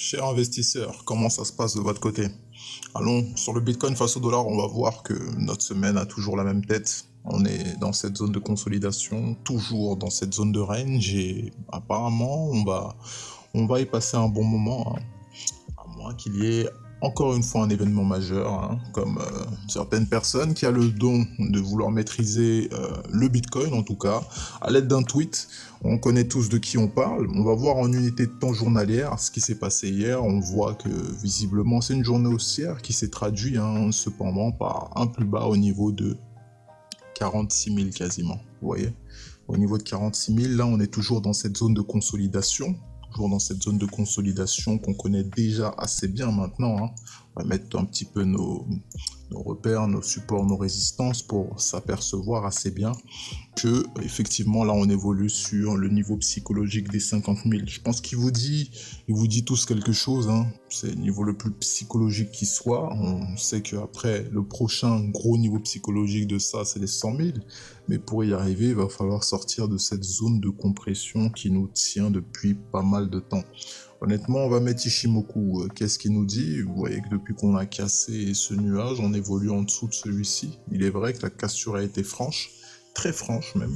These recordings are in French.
Chers investisseurs, comment ça se passe de votre côté? Allons, sur le Bitcoin face au dollar, on va voir que notre semaine a toujours la même tête. On est dans cette zone de consolidation, toujours dans cette zone de range et apparemment on va y passer un bon moment, hein. À moins qu'il y ait encore une fois un événement majeur, hein, comme certaines personnes qui a le don de vouloir maîtriser le Bitcoin en tout cas, à l'aide d'un tweet. On connaît tous de qui on parle. On va voir en unité de temps journalière ce qui s'est passé hier. On voit que visiblement c'est une journée haussière qui s'est traduite cependant par un plus bas au niveau de 46 000 quasiment. Vous voyez, au niveau de 46 000, là on est toujours dans cette zone de consolidation. Toujours dans cette zone de consolidation qu'on connaît déjà assez bien maintenant, hein. On va mettre un petit peu nos repères, nos supports, nos résistances pour s'apercevoir assez bien que effectivement là on évolue sur le niveau psychologique des 50 000. Je pense il vous dit tous quelque chose, hein. C'est le niveau le plus psychologique qui soit. On sait qu'après le prochain gros niveau psychologique de ça c'est les 100 000, mais pour y arriver il va falloir sortir de cette zone de compression qui nous tient depuis pas mal de temps. Honnêtement, on va mettre Ishimoku. Qu'est-ce qu'il nous dit? Vous voyez que depuis qu'on a cassé ce nuage, on évolue en dessous de celui-ci. Il est vrai que la cassure a été franche, très franche même,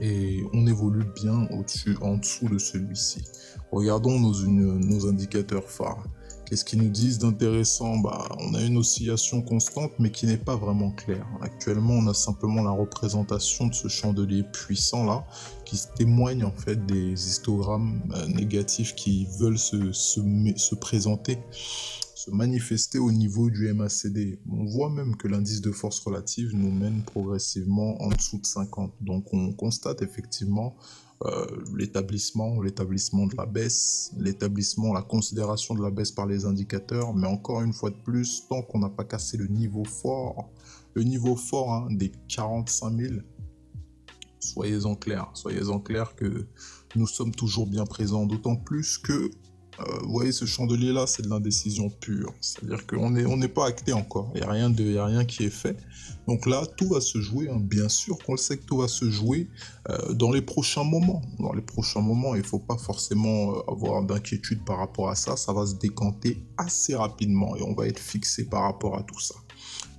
et on évolue bien au-dessus, en dessous de celui-ci. Regardons nos indicateurs phares. Qu'est-ce qu'ils nous disent d'intéressant? On a une oscillation constante, mais qui n'est pas vraiment claire. Actuellement, on a simplement la représentation de ce chandelier puissant là, qui témoigne en fait des histogrammes négatifs qui veulent se présenter, se manifester au niveau du MACD. On voit même que l'indice de force relative nous mène progressivement en dessous de 50. Donc on constate effectivement l'établissement de la baisse, la considération de la baisse par les indicateurs, mais encore une fois de plus, tant qu'on n'a pas cassé le niveau fort hein, des 45 000, soyez-en clair que nous sommes toujours bien présents, d'autant plus que vous voyez, ce chandelier-là, c'est de l'indécision pure. C'est-à-dire qu'on n'est pas acté encore. Il n'y a rien qui est fait. Donc là, tout va se jouer. Hein. Bien sûr qu'on le sait que tout va se jouer dans les prochains moments. Dans les prochains moments, il ne faut pas forcément avoir d'inquiétude par rapport à ça. Ça va se décanter assez rapidement et on va être fixé par rapport à tout ça.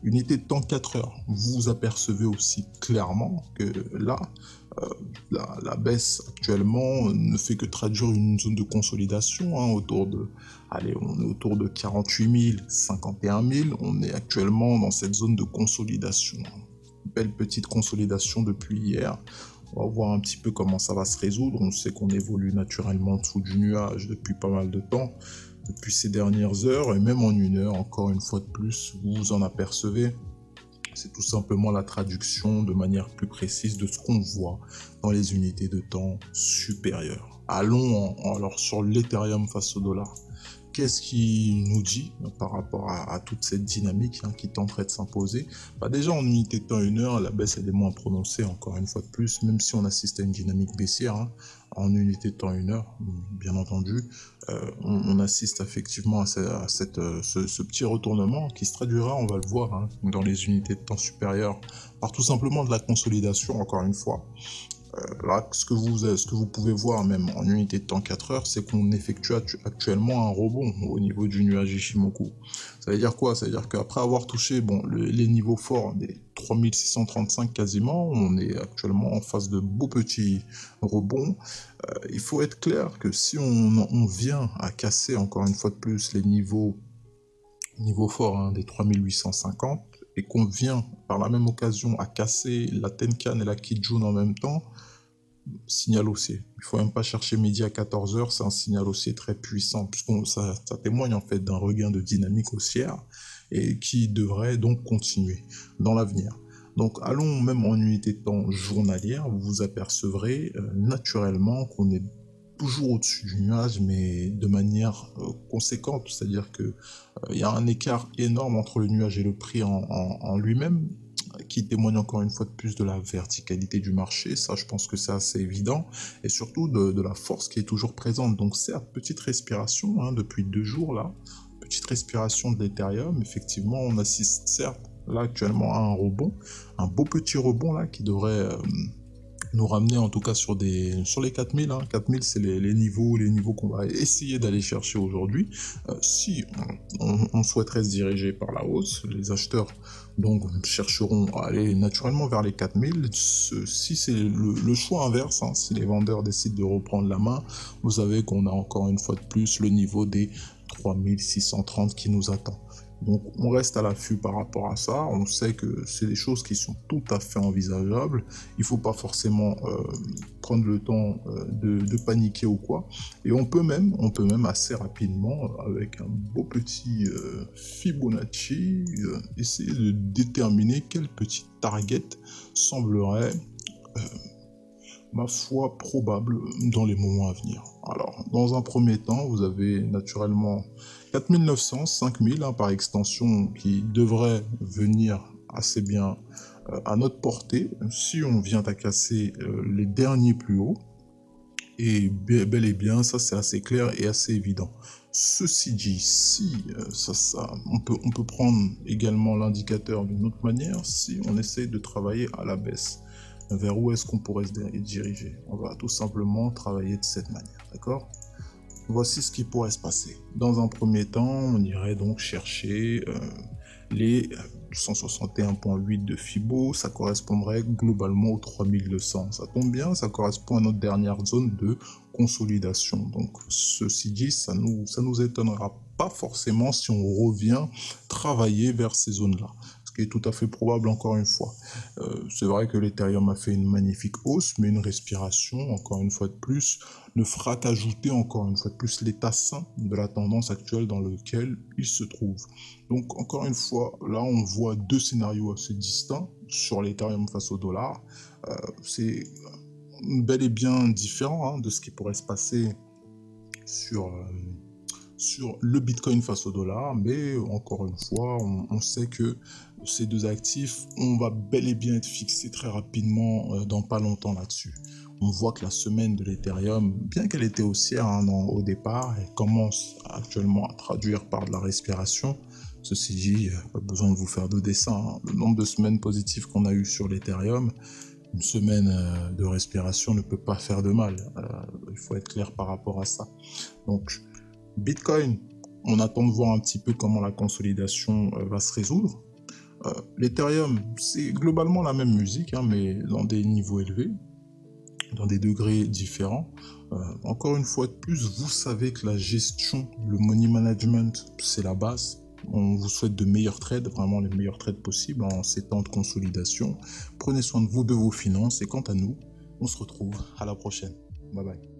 Unité de temps 4 heures. Vous apercevez aussi clairement que là, la baisse actuellement ne fait que traduire une zone de consolidation, hein, on est autour de 48 000, 51 000, on est actuellement dans cette zone de consolidation. Une belle petite consolidation depuis hier. On va voir un petit peu comment ça va se résoudre. On sait qu'on évolue naturellement en dessous du nuage depuis pas mal de temps, depuis ces dernières heures, et même en une heure, encore une fois de plus, vous vous en apercevez. C'est tout simplement la traduction de manière plus précise de ce qu'on voit dans les unités de temps supérieures. Allons alors sur l'Ethereum face au dollar. Qu'est-ce qui nous dit par rapport à toute cette dynamique qui tenterait de s'imposer? Déjà en unité de temps 1 heure, la baisse elle est moins prononcée encore une fois de plus, même si on assiste à une dynamique baissière, hein, en unité de temps 1 heure, bien entendu, on assiste effectivement à ce petit retournement qui se traduira, on va le voir, hein, dans les unités de temps supérieures, par tout simplement de la consolidation, encore une fois. Là, ce que vous pouvez voir même en unité de temps 4 heures, c'est qu'on effectue actuellement un rebond au niveau du nuage Ishimoku. Ça veut dire quoi? Ça veut dire qu'après avoir touché les niveaux forts des 3635 quasiment, on est actuellement en phase de beaux petits rebonds. Il faut être clair que si on vient à casser encore une fois de plus les niveaux forts des 3850, et qu'on vient par la même occasion à casser la Tenkan et la Kijun en même temps, signal haussier. Il ne faut même pas chercher midi à 14 heures, c'est un signal haussier très puissant, puisque ça témoigne en fait d'un regain de dynamique haussière et qui devrait donc continuer dans l'avenir. Donc allons même en unité de temps journalière, vous vous apercevrez naturellement qu'on est toujours au-dessus du nuage, mais de manière conséquente, c'est-à-dire que il y a un écart énorme entre le nuage et le prix en lui-même, qui témoigne encore une fois de plus de la verticalité du marché. Ça, je pense que c'est assez évident, et surtout de la force qui est toujours présente. Donc certes, petite respiration, hein, depuis 2 jours là, petite respiration de l'Ethereum. Effectivement, on assiste certes là actuellement à un rebond, un beau petit rebond là qui devrait nous ramener en tout cas sur les 4000. 4000, c'est les niveaux qu'on va essayer d'aller chercher aujourd'hui. Si on souhaiterait se diriger par la hausse, les acheteurs donc chercheront à aller naturellement vers les 4000. Si c'est le choix inverse, si les vendeurs décident de reprendre la main, vous savez qu'on a encore une fois de plus le niveau des 3630 qui nous attend. Donc on reste à l'affût par rapport à ça, on sait que c'est des choses qui sont tout à fait envisageables, il ne faut pas forcément prendre le temps de paniquer ou quoi, et on peut même assez rapidement, avec un beau petit Fibonacci, essayer de déterminer quelle petite target semblerait ma foi probable dans les moments à venir. Alors, dans un premier temps, vous avez naturellement 4900, 5000 par extension qui devrait venir assez bien à notre portée si on vient à casser les derniers plus hauts. Et bel et bien, ça c'est assez clair et assez évident. Ceci dit, si on peut prendre également l'indicateur d'une autre manière si on essaye de travailler à la baisse. Vers où est-ce qu'on pourrait se diriger? On va tout simplement travailler de cette manière, d'accord? Voici ce qui pourrait se passer. Dans un premier temps, on irait donc chercher les 161.8 de Fibo, ça correspondrait globalement aux 3200. Ça tombe bien, ça correspond à notre dernière zone de consolidation. Donc ceci dit, ça nous étonnera pas forcément si on revient travailler vers ces zones-là. Ce qui est tout à fait probable encore une fois. C'est vrai que l'Ethereum a fait une magnifique hausse, mais une respiration, encore une fois de plus, ne fera qu'ajouter encore une fois de plus l'état sain de la tendance actuelle dans lequel il se trouve. Donc encore une fois, là on voit deux scénarios assez distincts sur l'Ethereum face au dollar. C'est bel et bien différent de ce qui pourrait se passer sur le Bitcoin face au dollar, mais encore une fois, on sait que ces deux actifs, on va bel et bien être fixé très rapidement dans pas longtemps là-dessus. On voit que la semaine de l'Ethereum, bien qu'elle était haussière au départ, elle commence actuellement à traduire par de la respiration. Ceci dit, pas besoin de vous faire de dessin. Le nombre de semaines positives qu'on a eu sur l'Ethereum, une semaine de respiration ne peut pas faire de mal. Il faut être clair par rapport à ça. Donc, Bitcoin, on attend de voir un petit peu comment la consolidation va se résoudre. L'Ethereum, c'est globalement la même musique, mais dans des niveaux élevés, dans des degrés différents. Encore une fois de plus, vous savez que la gestion, le money management, c'est la base. On vous souhaite de meilleurs trades, vraiment les meilleurs trades possibles en ces temps de consolidation. Prenez soin de vous, de vos finances, et quant à nous, on se retrouve à la prochaine. Bye bye.